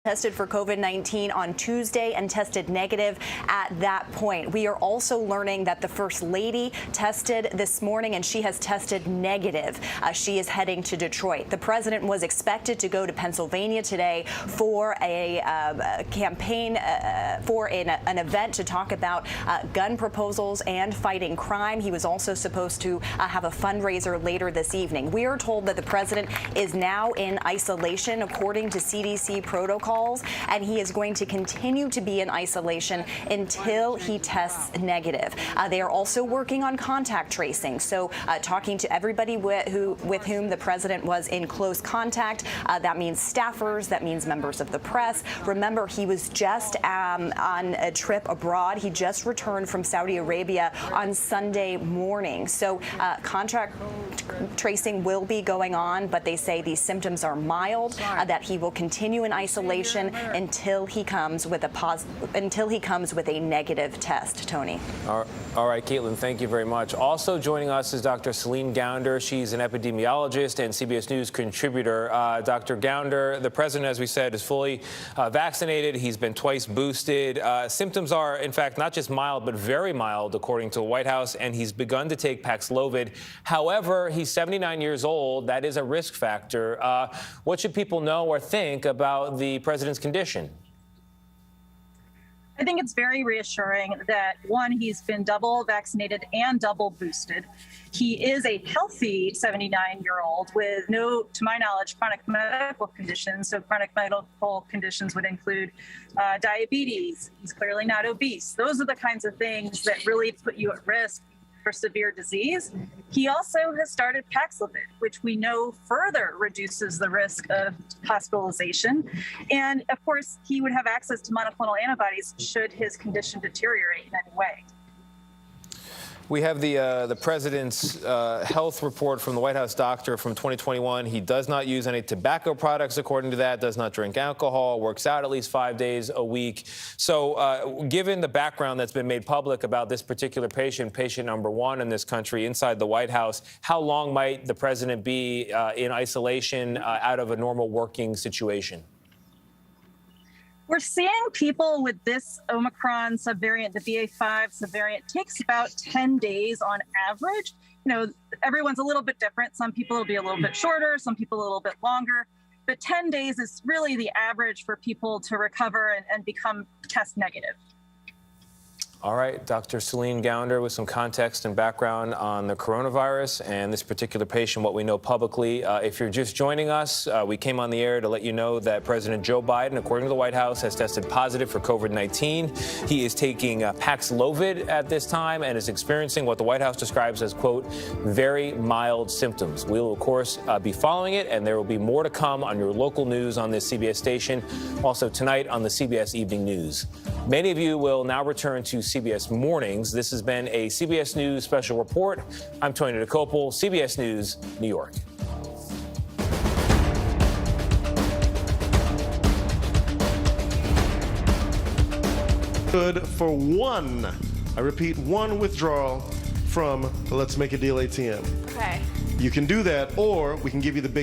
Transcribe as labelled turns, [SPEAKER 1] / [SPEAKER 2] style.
[SPEAKER 1] tested for COVID-19 on Tuesday and tested negative at that point. We are also learning that the First Lady tested this morning and she has tested negative. She is heading to Detroit. The president was expected to go to Pennsylvania today for a campaign, for an event to talk about gun proposals and fighting crime. He was also supposed to have a fundraiser later this evening. We are told that the president is now in isolation according to CDC protocol. And he is going to continue to be in isolation until he tests negative. They are also working on contact tracing, so talking to everybody with whom the president was in close contact. That means staffers, that means members of the press. Remember, he was just on a trip abroad. He just returned from Saudi Arabia on Sunday morning. So contact tracing will be going on, but they say these symptoms are mild, that he will continue in isolation until he comes with a negative test. Tony.
[SPEAKER 2] All right, Caitlin, thank you very much. Also joining us is Dr. Celine Gounder. She's an epidemiologist and CBS News contributor. Dr. Gounder, the president, as we said, is fully vaccinated. He's been twice boosted. Symptoms are, in fact, not just mild, but very mild, according to the White House, and he's begun to take Paxlovid. However, he's 79 years old. That is a risk factor. What should people know or think about the president's condition?
[SPEAKER 3] I think it's very reassuring that, one, he's been double vaccinated and double boosted. He is a healthy 79-year-old with no, to my knowledge, chronic medical conditions. So chronic medical conditions would include diabetes. He's clearly not obese. Those are the kinds of things that really put you at risk for severe disease. He also has started Paxlovid, which we know further reduces the risk of hospitalization. And of course, he would have access to monoclonal antibodies should his condition deteriorate in any way.
[SPEAKER 2] We have the president's health report from the White House doctor from 2021. He does not use any tobacco products, according to that, does not drink alcohol, works out at least 5 days a week. So given the background that's been made public about this particular patient, patient number one in this country inside the White House, how long might the president be in isolation out of a normal working situation?
[SPEAKER 3] We're seeing people with this Omicron subvariant, the BA.5 subvariant, takes about 10 days on average. You know, everyone's a little bit different. Some people will be a little bit shorter, some people a little bit longer. But 10 days is really the average for people to recover and become test negative.
[SPEAKER 2] All right, Dr. Celine Gounder with some context and background on the coronavirus and this particular patient, what we know publicly. If you're just joining us, we came on the air to let you know that President Joe Biden, according to the White House, has tested positive for COVID-19. He is taking Paxlovid at this time and is experiencing what the White House describes as, quote, very mild symptoms. We will, of course, be following it, and there will be more to come on your local news on this CBS station. Also tonight on the CBS Evening News. Many of you will now return to CBS Mornings. This has been a CBS News special report. I'm Tony DeCopel, CBS News, New York.
[SPEAKER 4] Good for one, I repeat, one withdrawal from the Let's Make a Deal ATM.
[SPEAKER 5] Okay.
[SPEAKER 4] You can do that, or we can give you the big